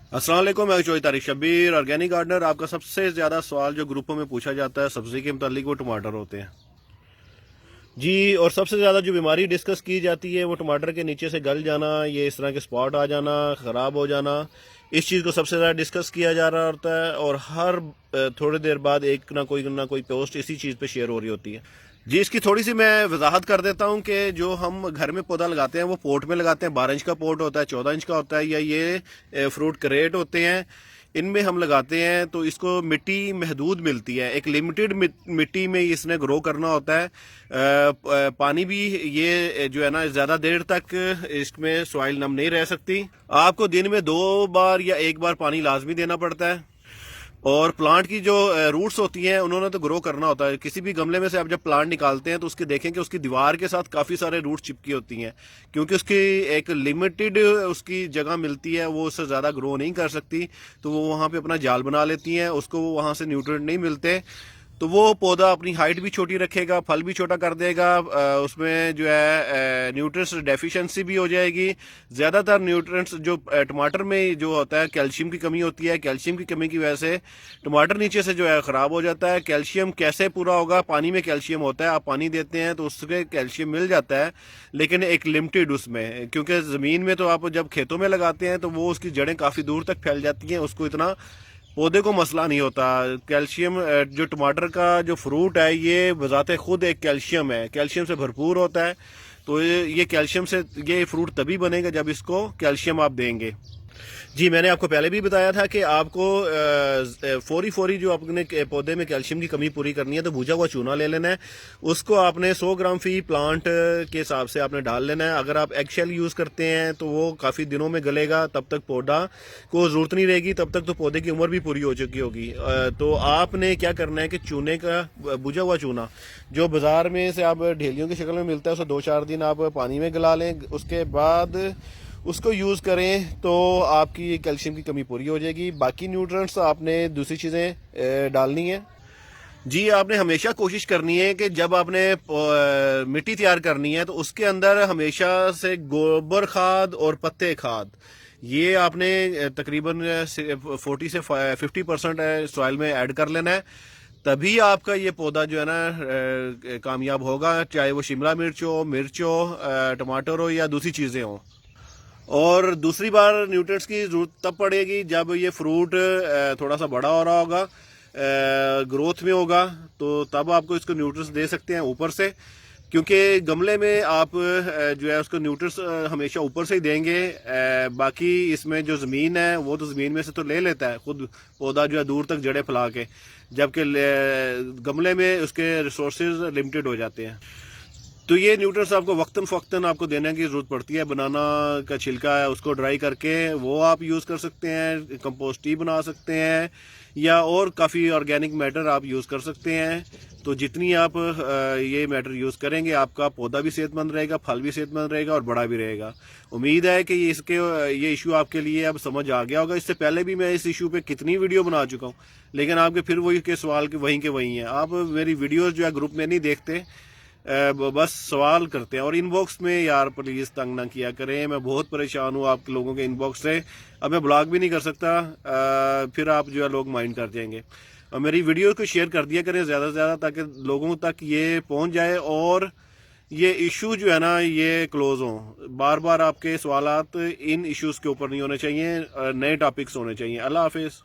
अस्सलाम वालेकुम, मैं चौधरी तारिक शब्बीर ऑर्गेनिक गार्डनर। आपका सबसे ज़्यादा सवाल जो ग्रुपों में पूछा जाता है सब्ज़ी के मुतालिक वो टमाटर होते हैं जी। और सबसे ज़्यादा जो बीमारी डिस्कस की जाती है वो टमाटर के नीचे से गल जाना, ये इस तरह के स्पॉट आ जाना, ख़राब हो जाना, इस चीज़ को सबसे ज़्यादा डिस्कस किया जा रहा होता है। और हर थोड़ी देर बाद एक ना कोई पोस्ट इसी चीज़ पे शेयर हो रही होती है जी। इसकी थोड़ी सी मैं वजाहत कर देता हूँ कि जो हम घर में पौधा लगाते हैं वो पोट में लगाते हैं। 12 इंच का पोट होता है, 14 इंच का होता है, या ये फ्रूट क्रेट होते हैं, इनमें हम लगाते हैं तो इसको मिट्टी महदूद मिलती है। एक लिमिटेड मिट्टी में इसने ग्रो करना होता है। पानी भी ये जो है ना ज़्यादा देर तक इसमें सॉइल नम नहीं रह सकती। आपको दिन में 2 बार या 1 बार पानी लाजमी देना पड़ता है। और प्लांट की जो रूट्स होती हैं उन्होंने तो ग्रो करना होता है। किसी भी गमले में से आप जब प्लांट निकालते हैं तो उसके देखें कि उसकी दीवार के साथ काफ़ी सारे रूट्स चिपकी होती हैं, क्योंकि उसकी एक लिमिटेड उसकी जगह मिलती है, वो उससे ज़्यादा ग्रो नहीं कर सकती। तो वो वहाँ पे अपना जाल बना लेती हैं, उसको वहाँ से न्यूट्रिएंट नहीं मिलते, तो वो पौधा अपनी हाइट भी छोटी रखेगा, फल भी छोटा कर देगा। उसमें जो है न्यूट्रिएंट्स डेफिशिएंसी भी हो जाएगी। ज़्यादातर न्यूट्रिएंट्स जो टमाटर में जो होता है, कैल्शियम की कमी होती है। कैल्शियम की कमी की वजह से टमाटर नीचे से जो है ख़राब हो जाता है। कैल्शियम कैसे पूरा होगा? पानी में कैल्शियम होता है, आप पानी देते हैं तो उससे कैल्शियम मिल जाता है, लेकिन एक लिमिटेड उसमें, क्योंकि ज़मीन में तो आप जब खेतों में लगाते हैं तो वो उसकी जड़ें काफ़ी दूर तक फैल जाती हैं, उसको इतना पौधे को मसला नहीं होता। कैल्शियम जो टमाटर का जो फ्रूट है ये बजाते खुद एक कैल्शियम है, कैल्शियम से भरपूर होता है। तो ये कैल्शियम से ये फ्रूट तभी बनेगा जब इसको कैल्शियम आप देंगे जी। मैंने आपको पहले भी बताया था कि आपको फौरी फौरी जो अपने पौधे में कैल्शियम की कमी पूरी करनी है तो भुजा हुआ चूना ले लेना है। उसको आपने 100 ग्राम फी प्लांट के हिसाब से आपने डाल लेना है। अगर आप एगशेल यूज़ करते हैं तो वो काफ़ी दिनों में गलेगा, तब तक पौधा को ज़रूरत नहीं रहेगी, तब तक तो पौधे की उम्र भी पूरी हो चुकी होगी। तो आपने क्या करना है कि चूने का भुजा हुआ चूना जो बाज़ार में से आप ढेलियों की शक्ल में मिलता है उसको 2-4 दिन आप पानी में गला लें, उसके बाद उसको यूज़ करें तो आपकी कैल्शियम की कमी पूरी हो जाएगी। बाकी न्यूट्रिएंट्स आपने दूसरी चीज़ें डालनी है जी। आपने हमेशा कोशिश करनी है कि जब आपने मिट्टी तैयार करनी है तो उसके अंदर हमेशा से गोबर खाद और पत्ते खाद ये आपने तकरीबन 40 से 50% सॉइल में ऐड कर लेना है। तभी आपका ये पौधा जो है ना कामयाब होगा, चाहे वो शिमला मिर्च हो, टमाटर हो या दूसरी चीज़ें हों। और दूसरी बार न्यूट्रिएंट्स की जरूरत तब पड़ेगी जब ये फ्रूट थोड़ा सा बड़ा हो रहा होगा, ग्रोथ में होगा, तो तब आपको इसको न्यूट्रिएंट्स दे सकते हैं ऊपर से। क्योंकि गमले में आप जो है उसको न्यूट्रिएंट्स हमेशा ऊपर से ही देंगे। बाकी इसमें जो ज़मीन है वो तो ज़मीन में से तो ले लेता है खुद पौधा जो है दूर तक जड़ें फैला के, जबकि गमले में उसके रिसोर्सेज लिमिटेड हो जाते हैं। तो ये न्यूट्रिएंट्स आपको वक्तन फ़वक्तन आपको देने की ज़रूरत पड़ती है। बनाना का छिलका है उसको ड्राई करके वो आप यूज़ कर सकते हैं, कंपोस्ट टी बना सकते हैं, या और काफ़ी ऑर्गेनिक मैटर आप यूज़ कर सकते हैं। तो जितनी आप ये मैटर यूज़ करेंगे आपका पौधा भी सेहतमंद रहेगा, फल भी सेहतमंद रहेगा और बड़ा भी रहेगा। उम्मीद है कि ये इशू आपके लिए अब समझ आ गया होगा। इससे पहले भी मैं इस इशू पे कितनी वीडियो बना चुका हूँ, लेकिन आपके फिर वही के सवाल के वही हैं। आप मेरी वीडियोज़ जो है ग्रुप में नहीं देखते, बस सवाल करते हैं। और इनबॉक्स में यार प्लीज़ तंग ना किया करें, मैं बहुत परेशान हूँ आप लोगों के इनबॉक्स से। अब मैं ब्लॉग भी नहीं कर सकता, फिर आप जो है लोग माइंड कर जाएंगे। और मेरी वीडियो को शेयर कर दिया करें ज़्यादा से ज़्यादा, ताकि लोगों तक ये पहुँच जाए और ये इशू जो है ना ये क्लोज हों। बार बार आपके सवालात इन इश्यूज़ के ऊपर नहीं होने चाहिए, नए टॉपिक्स होने चाहिए। अल्लाह हाफिज़।